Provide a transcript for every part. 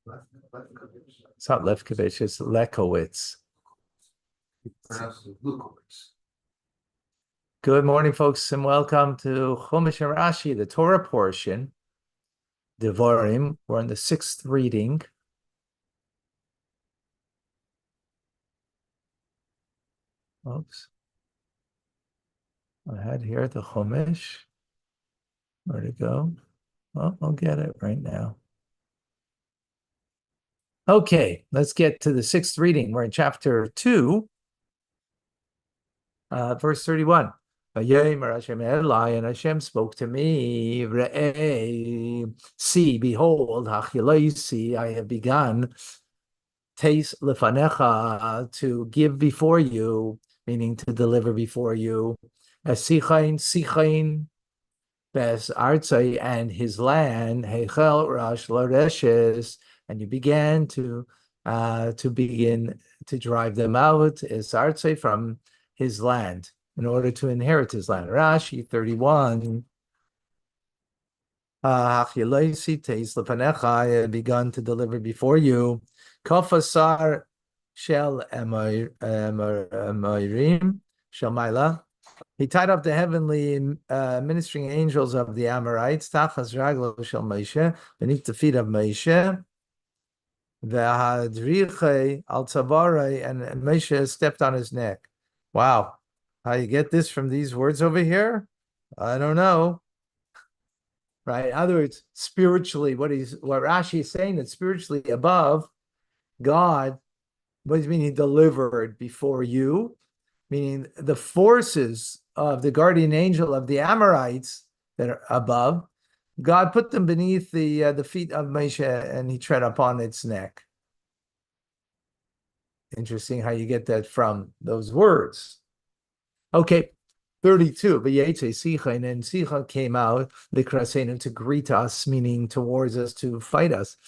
It's not Lefkovitz, it's Lekowitz. Good morning, folks, and welcome to Chumash and Rashi, the Torah portion, Devarim. We're on the 6th reading. Oops. I had here the Chumash. Where'd it go? Well, I'll get it right now. Okay, let's get to the 6th reading. We're in chapter 2, verse 31. And Hashem spoke to me, see, behold, I have begun, taste lefanecha, to give before you, meaning to deliver before you, sichain, bes artzai, and his land, heichel rash lareshes, and you began to drive them out, es artzai, from his land, in order to inherit his land. Rashi 31. I had begun to deliver before you. Kafasar shel emirim shel maila. He tied up the heavenly ministering angels of the Amorites, tachas raglo shel Moshe, beneath the feet of Moshe. V'hadriche al tzavarei, and Moshe stepped on his neck. Wow. How you get this from these words over here? I don't know. Right? In other words, spiritually, what Rashi is saying, that spiritually above God, what does it mean he delivered before you? Meaning the forces of the guardian angel of the Amorites that are above, God put them beneath the feet of Moshe, and he tread upon its neck. Interesting how you get that from those words. Okay, 32. And Sicha came out, to greet us, meaning towards us, to fight us.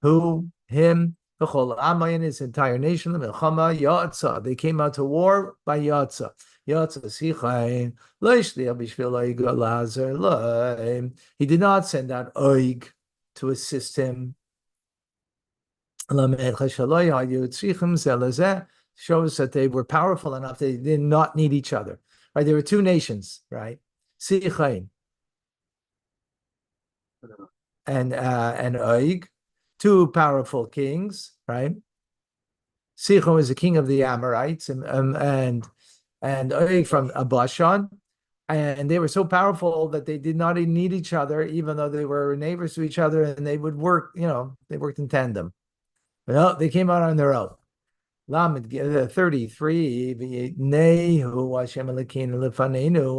Who? Him, in his entire nation, they came out to war by Yatza. He did not send out Oig to assist him. Shows that they were powerful enough, they did not need each other. Right? There were two nations, right? Sichain and Oig, two powerful kings, right? Sichon was the king of the Amorites, and Oig from Bashan, and they were so powerful that they did not need each other, even though they were neighbors to each other, and they would work. They worked in tandem. Well, they came out on their own. 33,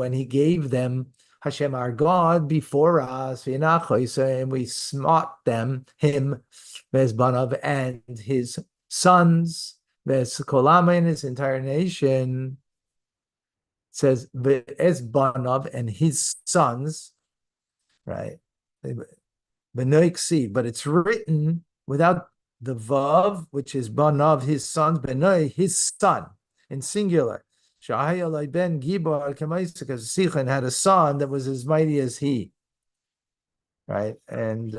and he gave them Hashem our God before us, and we smote them, him, Vezbanav, and his sons, Vezkolama, and his entire nation. It says Vezbanav and his sons, right? But it's written without the Vav, which is Banav, his sons, Benoi, his son, in singular. Shahayalai ben Gibar Kamaisa, because Sichan had a son that was as mighty as he. Right? And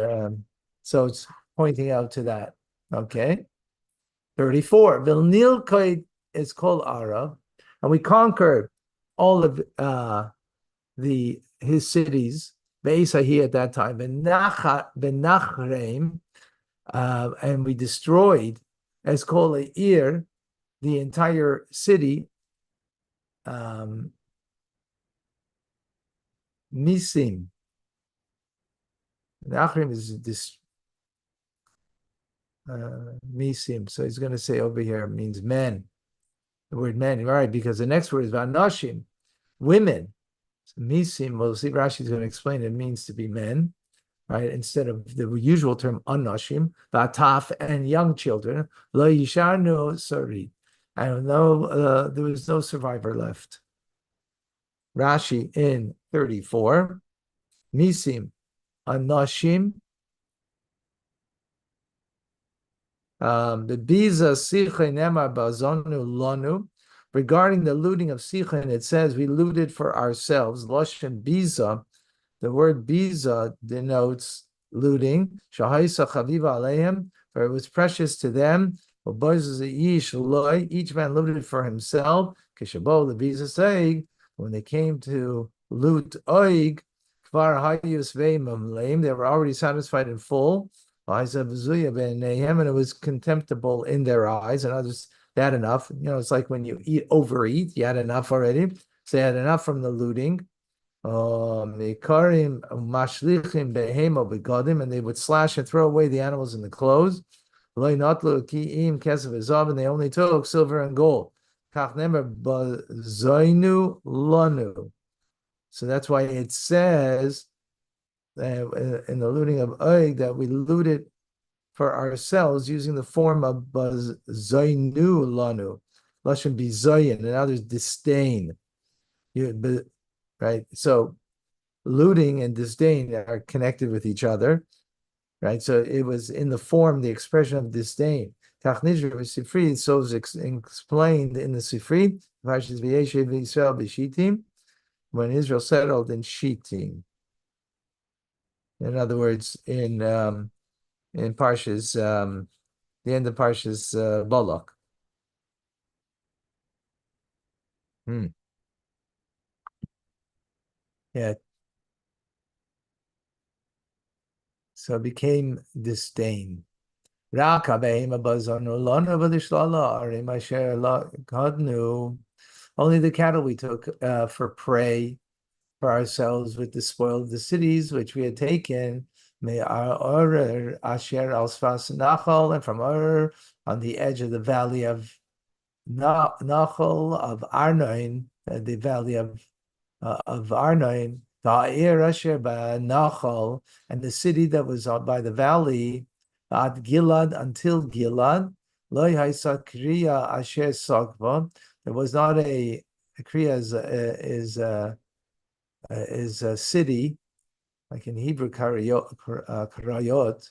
so it's pointing out to that. Okay. 34. Vilnilkoid is called Ara, and we conquered all of his cities, Beisahi at that time, Benachreim. And we destroyed, as called Ir, the entire city. Misim. Nachrim is this Misim. So he's going to say over here means men. The word men, right? Because the next word is Vanashim, women. So Misim, we'll see Rashi is going to explain it means to be men. Right, instead of the usual term anashim, vataf, and young children, lo yisharnu sari, and there was no survivor left. Rashi in 34, misim anashim, the biza sicha nemar bazonu lanu. Regarding the looting of Sichan, it says we looted for ourselves. Loshen biza. The word biza denotes looting. Shahaisa chaviva aleim, for it was precious to them. Each man looted for himself. When they came to loot Oig, they were already satisfied in full. And it was contemptible in their eyes. And others, they had enough. It's like when you overeat, you had enough already. So they had enough from the looting. And they would slash and throw away the animals in the clothes. And they only took silver and gold. So that's why it says in the looting of Og that we looted for ourselves using the form of zainu lanu, lashon bizayin, and others disdain. Right? So looting and disdain are connected with each other, right? So it was in the form, the expression of disdain. Tachnizra v'sifri, so is explained in the Sifri, when Israel settled in Shittim. In other words, in Parshas, the end of Parshas Balak. Yeah. So it became disdain. Only the cattle we took for prey for ourselves with the spoil of the cities which we had taken, asher al sfas nachal, and from on the edge of the valley of Nachal of Arnoin, the valley of Arnoin, Da'ir asher Nachal, and the city that was by the valley, Ad Gilad, until Gilad, Loi Haisa Kriya asher Sagva. There was not a Kriya is a city, like in Hebrew Karayot.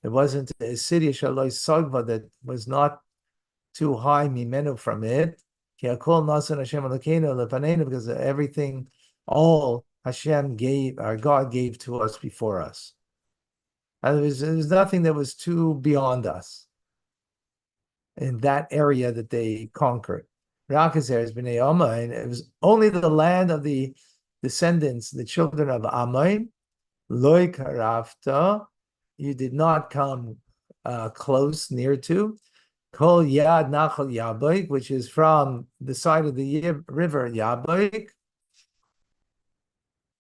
There wasn't a city Shaloi Sagva that was not too high mimenu from it. Because everything, all Hashem gave, our God gave to us before us. And there was nothing that was too beyond us in that area that they conquered. Rakazer has been and it was only the land of the descendants, the children of Ammon, Loi Karafta, you did not come close, near to. Kol Yad Nachal Yaboik, which is from the side of the river Yaboik.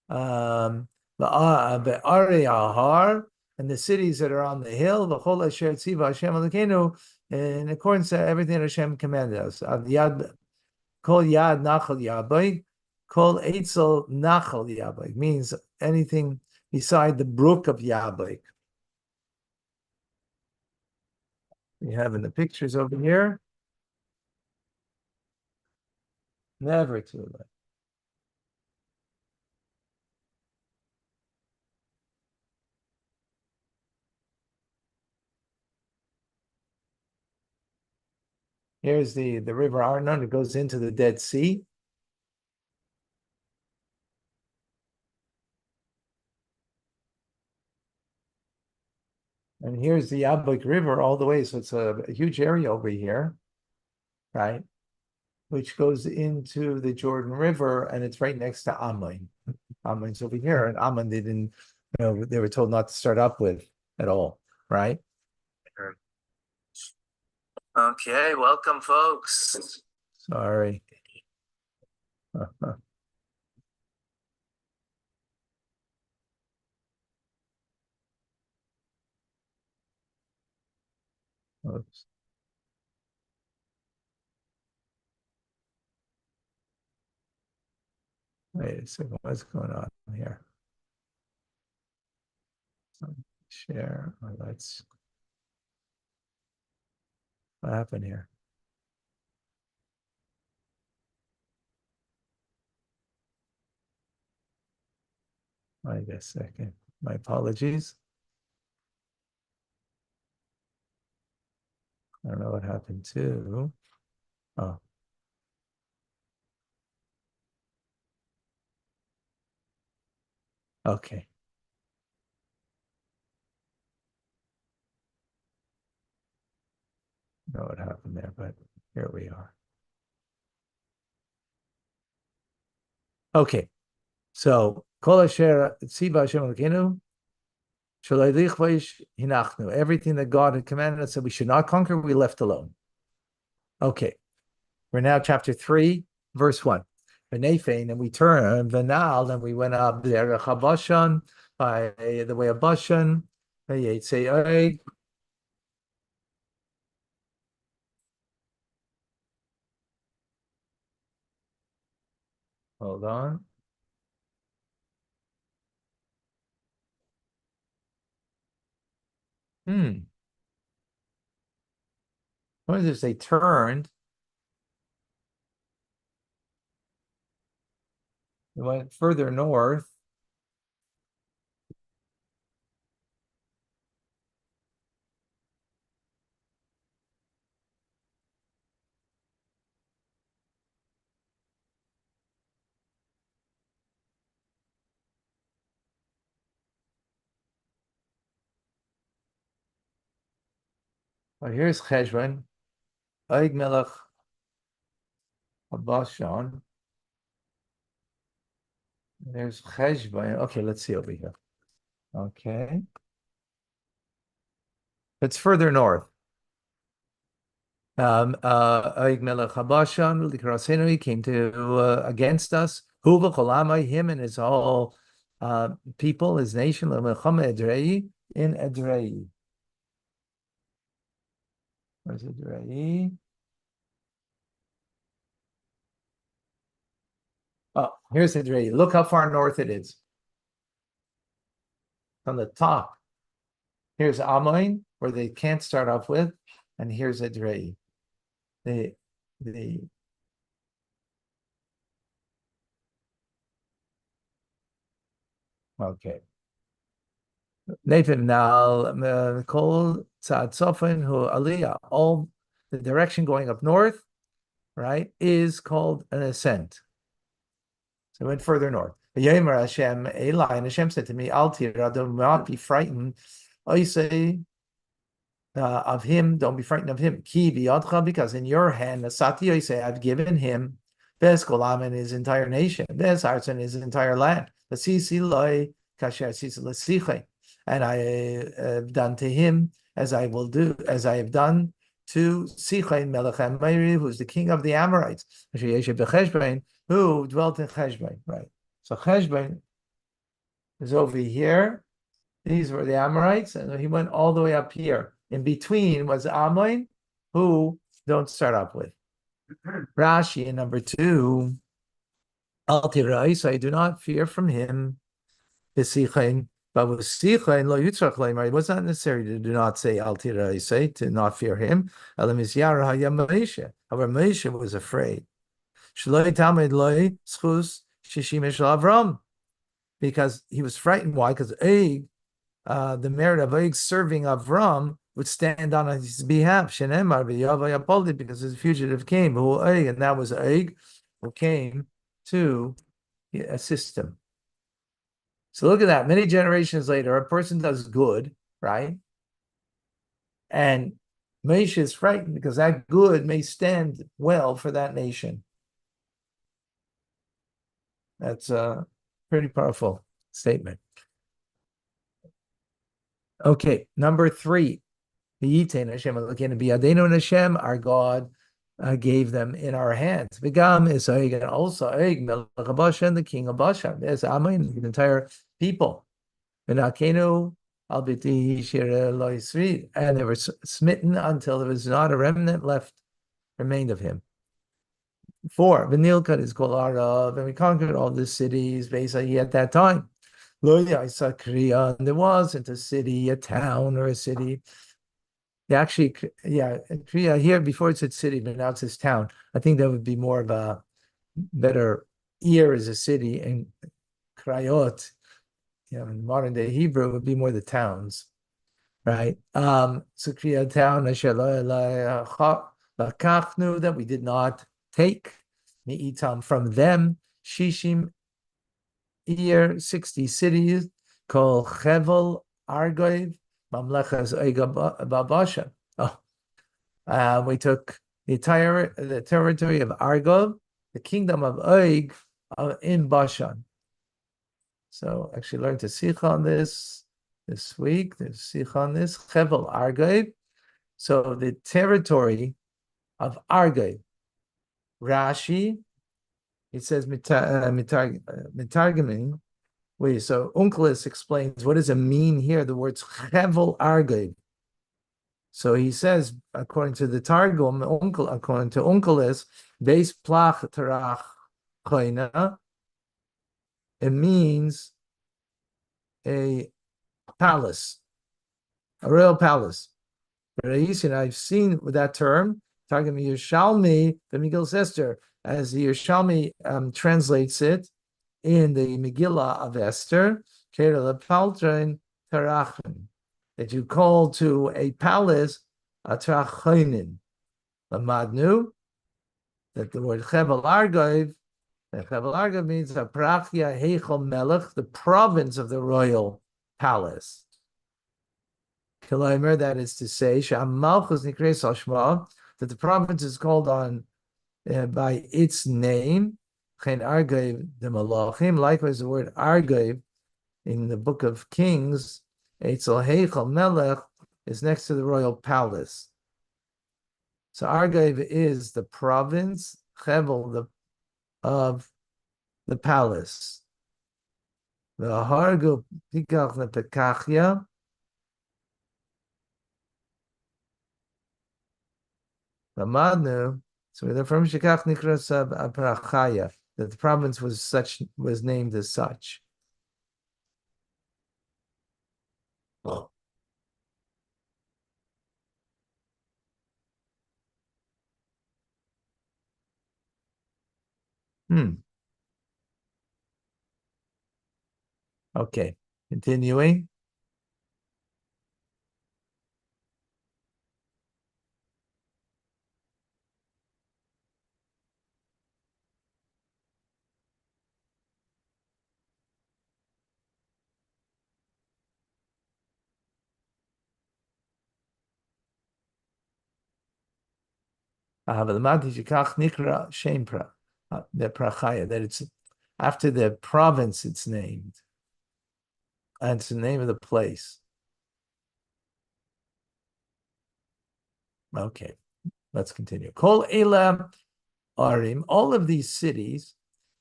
The Ari Ahar, and the cities that are on the hill, the Chol Asher Tziva Hashem Elokeinu, in accordance to everything Hashem commanded us. Yad Kol Yad Nachal Yaboik, Kol Eitzel Nachal Yaboik means anything beside the brook of Yaboik. We have in the pictures over here. Never too late. Here's the river Arnon. It goes into the Dead Sea. And here's the Yabbok River all the way. So it's a huge area over here, right? Which goes into the Jordan River, and it's right next to Ammon. Ammon's over here, and Ammon they didn't, they were told not to start up with at all, right? Okay, welcome, folks. Sorry. Oops. Wait a second, what's going on here? Share. Let's. What happened here? Wait a second. My apologies. I don't know what happened to. Oh. Okay. know what happened there, but here we are. Okay, so Kol Asher Tziva Hashem Elokeinu Shaloi Lichveish Hinachnu. Everything that God had commanded us that we should not conquer, we left alone. Okay, we're now chapter 3, verse 1. And we turned Venal, and we went up there Bashan by the way of Bashan. Hold on. What does it say? Turned. It went further north. Well, here's Cheshvan, Oig Melech Bashan. There's Cheshvan. Okay, let's see over here. Okay. It's further north. Oig Melech Bashan, he came to against us. Huva Cholamai, him and his whole people, his nation, Edrei, in Edrei. Where's Edrei? Oh, here's Edrei. Look how far north it is. On the top. Here's Amoin, where they can't start off with, and here's Edrei. The okay. Nathan now called Tzad Sofin who Aliyah, all the direction going up north, right, is called an ascent. So it went further north. Yomer Hashem Eli, and Hashem said to me, Al tira, do not be frightened. I say of him, don't be frightened of him. Ki biyadcha, because in your hand, Asati, I say, I've given him Bes Kolam and his entire nation, Bes Arts and his entire land. And I have done to him as I will do, as I have done to Sichain Melech Amori, who's the king of the Amorites, who dwelt in Cheshbon. Right. So Cheshbon is over here. These were the Amorites, and he went all the way up here. In between was Ammon, who don't start up with. Rashi in number 2, Al Tirais, I do not fear from him. But with Sichain, lo yitzrach, it was not necessary to do not say Al Tirais, to not fear him. However, Moshe was afraid. Because he was frightened. Why? Because the merit of Eig serving Avram would stand on his behalf. Because his fugitive came, and that was Eig, who came to assist him. So look at that. Many generations later, a person does good, right? And Moshe is frightened because that good may stand well for that nation. That's a pretty powerful statement. Okay, number 3. Hashem, our God gave them in our hands. Vigam is also the king of Bashan. There's Ammon, the entire people. And they were smitten until there was not a remnant remained of him. 4. Vinilkat is called Arav, and we conquered all the cities basically at that time. And there wasn't a city, a town, or a city. Actually, Kriya here before it said city, but now it says town. I think that would be more of a better ear as a city, and Krayot, in modern day Hebrew would be more the towns, right? So Kriya town, that we did not take from them, Shishim 60 cities, called Chevel Argoiv, Mamlechas Eiga Babashan. Oh, We took the territory of Argob, the kingdom of Og in Bashan. So actually learned to sikh on this week. There's sikh on this. Chevel Argob. So the territory of Argob. Rashi, it says mitargaming. Wait, so Onkelos explains what does it mean here? The words Chevel Argob. So he says, according to the Targum, according to Onkelos, Beis Plach Tarach Choina, it means a palace, a royal palace. And I've seen with that term, Targum Yerushalmi, the Megillah Esther, as the Yerushalmi translates it in the Megillah of Esther, that you call to a palace a Trachoinin. Lamadnu, that the word Chevel Argov, Chevel Argov means a Prachia Heichel Melech, the province of the royal palace. Kilomer, that is to say, Shamalchus Nikres Ashma, that the province is called on by its name. Chen Argov the Malachim. Likewise, the word Argov in the book of Kings, Eitzel Heichel Melech, is next to the royal palace. So Argov is the province, Chevel of the palace. The Hargo Pikach Lepekachia. The Madnu. So we're from Shikach Nikras Aprachaya, that the province was named as such. Okay, continuing. That it's after the province it's named. And it's the name of the place. Okay, let's continue. Kol Elam Arim, all of these cities,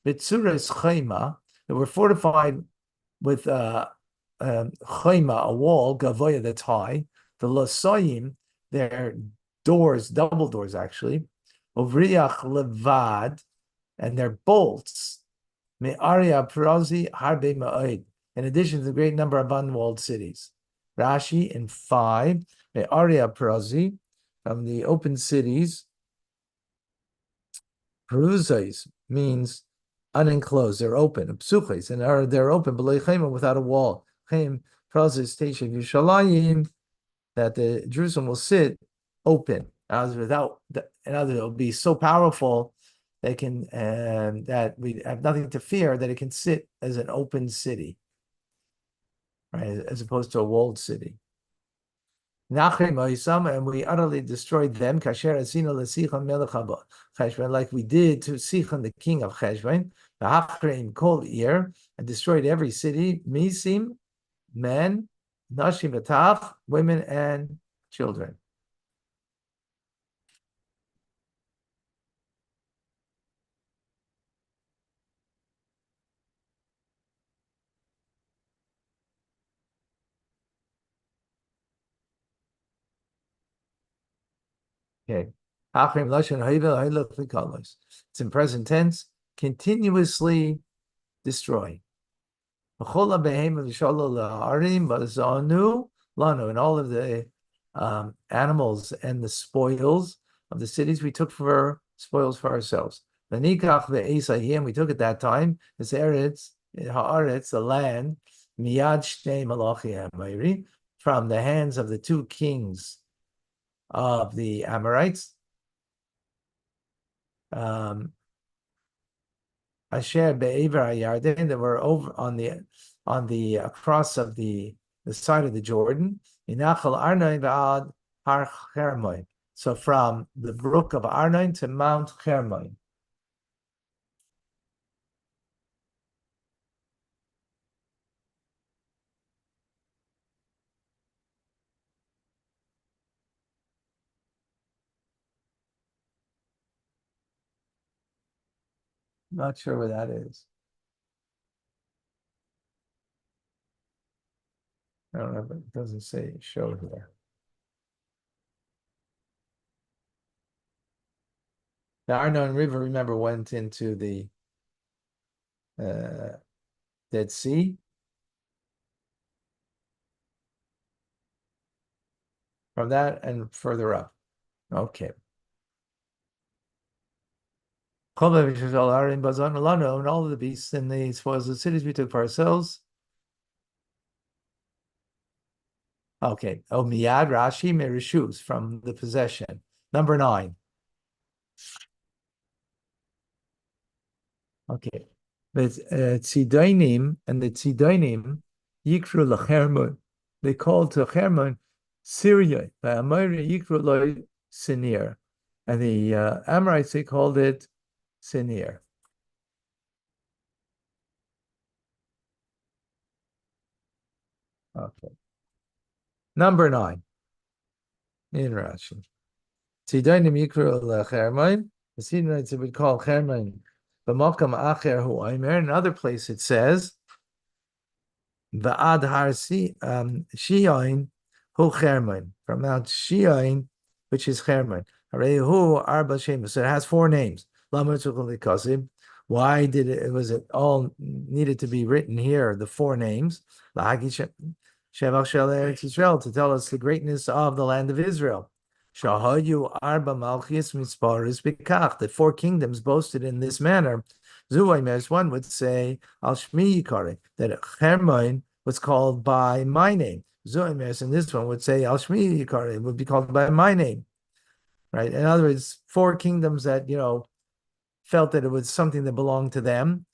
Bitsuras Chayma, that were fortified with Chayma, a wall, Gavoya, that's high, the Losayim, their doors, double doors actually, Ovriach Levad, and their bolts, Me'aria Prazi Harbe Ma'id, in addition to the great number of unwalled cities. Rashi in 5, Me'aria Prazi, from the open cities, Peruzais means unenclosed, they're open, Psuchais, and they're open, below Chayma, without a wall. Chaim Prazis Teshav Yushalayim, that the Jerusalem will sit open. Without, in other words, it will be so powerful they can, that we have nothing to fear, that it can sit as an open city, right, as opposed to a walled city. And we utterly destroyed them, like we did to Sichon, the king of Cheshvan, the Kol Ir, and destroyed every city, Misim, men, Nashim Batach, women and children. Okay. It's in present tense, continuously destroy. And all of the animals and the spoils of the cities we took for spoils for ourselves. And we took at that time, it's Eretz, the land, Miyad Shnei Malachi, from the hands of the two kings of the Amorites. Asher be'ever Yarden, that were over on the across of the side of the Jordan. Inachal Arnoi ba'ad Har Chermoy. So from the brook of Arnon to Mount Hermon. Not sure where that is. I don't know, but it doesn't say show here. The Arnon River, remember, went into the Dead Sea from that and further up. Okay. And all of the beasts and the spoils of the cities we took for ourselves. Okay. Oh, Miyad Rashi Merishus from the possession. Number 9. Okay. But Tzidonim and the Tzidonim Yikru Lachermon. They called to Hermon Syria. Amori Yikru Lo Sinir. And the Amorites, they called it Sinir. Okay. Number 9. In Rashi. Tzidonim Yikru Lachermon. The Sidonites would call Hermon. B'makam acher hu omer. In another place it says, Va'ad har Shion hu Hermon. From Mount Shion, which is Hermon. Harehu arba shemus. So it has 4 names. Why did it? Was it all needed to be written here? The 4 names. To tell us the greatness of the land of Israel. Shahayu arba malchis misparis bikach. The 4 kingdoms boasted in this manner. Zuaymes, one would say al shmi yikare, that Hermon was called by my name. Zuaymes, and this one would say al shmi yikare, it would be called by my name. Right? In other words, 4 kingdoms that felt that it was something that belonged to them.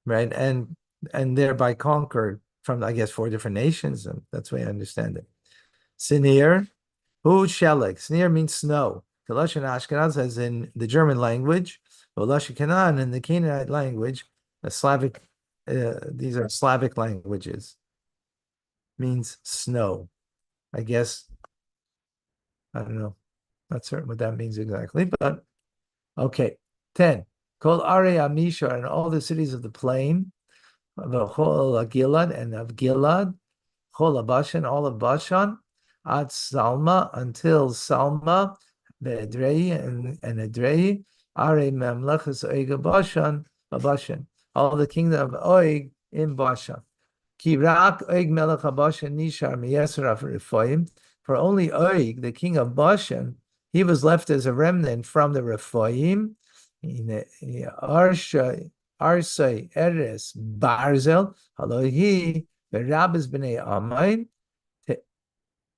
Right, and thereby conquered from, I guess, 4 different nations, and that's the way I understand it. Sinir, who shelik. Sinir means snow. Lashon Ashkenaz, as in the German language, or Lashon Canaan in the Canaanite language, a Slavic. These are Slavic languages. Means snow. I guess I don't know. Not certain what that means exactly, but okay. 10. Kol Area Mishar, and all the cities of the plain, of Gilad and of Gilad, Chol Bashan, all of Bashan, Ad Salma, until Salma, Edrei and Edrei, Are Memlechus Oig Bashan, all the kingdom of Oig in Bashan. Ki Rak Oig Melech Bashan Nishar Miyesraf Rephaim, for only Oig, the king of Bashan, he was left as a remnant from the Rephaim. Arsai Eres Barzel Halohi Berabas Bnei Amain.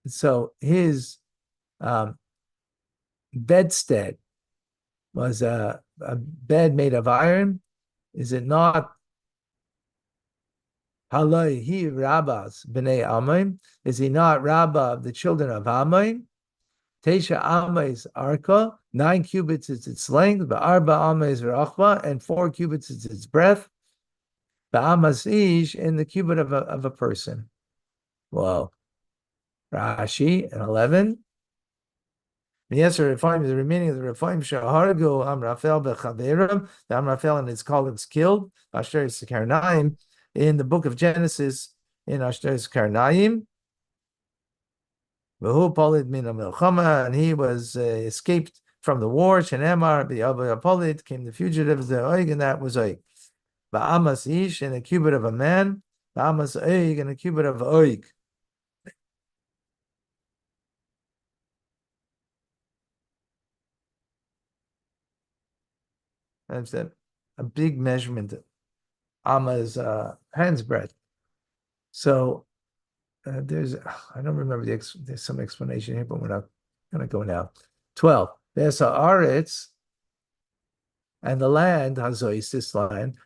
So his bedstead was a bed made of iron. Is it not? Halohi Rabas Bnei Amain. Is he not Rabbah of the children of Amain? Tesha Ames Arka, 9 cubits is its length, Arba Ames Rachba, and 4 cubits is its breadth, Ba'amas Ish, in the cubit of a person. Well, Rashi, and 11. Yes, the Rephaim is the remaining of the Rephaim, Shaharagu Amrafel Bechaverim, the Amrafel and his colleagues killed, Ashteris Karnaim, in the book of Genesis, in Ashteris Karnaim. And he was escaped from the war. Shenemar, the Apolit, came the fugitives, the Oig, and that was Oig. Ba'amas Ish, in a cubit of a man. Ba'amas Oig, in a cubit of Oig. That's a big measurement. Amma's hand's breadth. So I don't remember there's some explanation here, but we're not going to go now. 12. There's Aretz. And the land, Hazois, this land,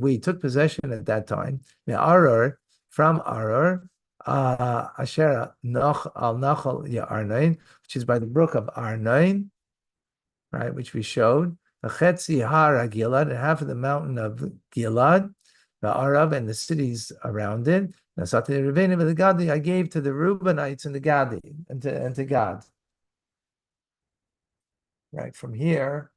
we took possession at that time, Arur, from Arur, Asher Noch al Nachal Arnain, which is by the brook of Arnain, right, which we showed. The Chetzi Har Gilad, and half of the mountain of Gilad, the Arab and the cities around it. Nasati Revenim of the Gadi, I gave to the Reubenites and the Gadi and to Gad. Right from here.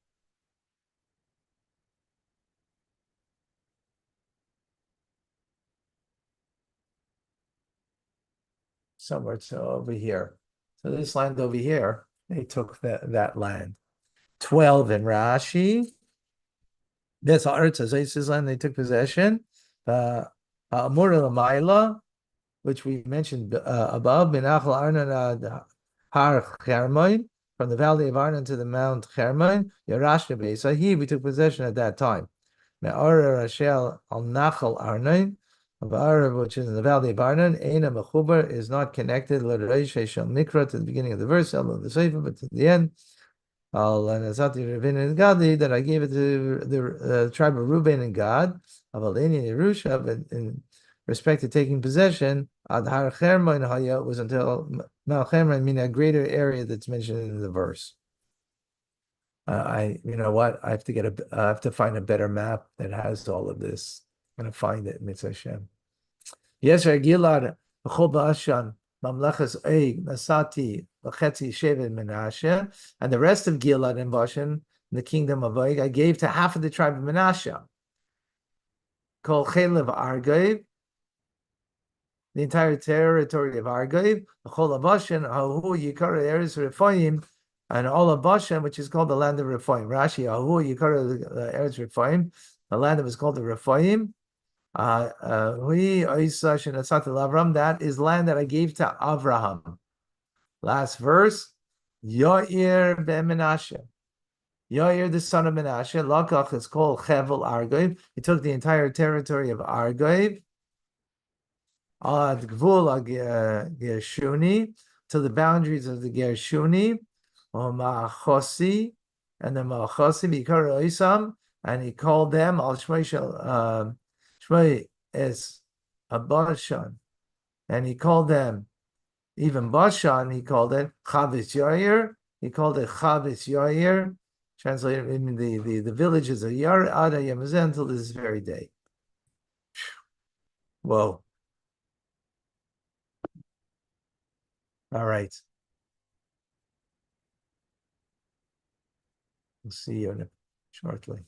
Somewhere to over here. So this land over here, they took that land. 12 in Rashi. This Eretz land they took possession. Amur Lamaila, which we mentioned above, Minachal Arnon Har Hermon, from the valley of Arnon to the Mount Hermon, Yerash Besahi, we took possession at that time. Me'or Rashel al Nachal Arnon, of Arab, which is in the valley of Arnon, Eina Mechuber is not connected, L'Reish Shel Mikra, to the beginning of the verse, the Sefer, but to the end. Al Nazati Reuben and Gadi, that I gave it to the tribe of Reuben and Gad, of Aleni and Yerusha, but in respect to taking possession, Ad Har Chermon Haya was until Mount Chermon, meaning a greater area that's mentioned in the verse. You know what? I have to find a better map that has all of this. I'm gonna find it, Mitzvah Hashem. Yes, Gilad, B'chol Ba'ashan, Mamlechas Eig, Nasati, L'chetzi Shevet Menashe, and the rest of Gilad and Bashan, the kingdom of Eig, I gave to half of the tribe of Menashe. Kol Chelev Argoiv, the entire territory of Argoiv, B'chol Bashan, Ahu Yikara Eretz Rephaim, and all of Bashan, which is called the land of Rephaim. Rashi, Ahu Yikara Eretz Rephaim, the land that was called the Rephaim. That is land that I gave to Avraham. Last verse, Yair ben Menashe. Yair, the son of Menashe, Lakach is called Chevel Argoiv. He took the entire territory of Argoiv, Ad Gvul Gershuni, to the boundaries of the Gershuni, Ma'achosi, and the Ma'achosi, Bikar Isam, and he called them Al Shmei is a Bashan, and he called them, even Bashan, he called it Chavis Yair. He called it Chavis Yair, translated in the villages of Yar Ada Yamazeh until this very day. Whoa. All right. We'll see you shortly.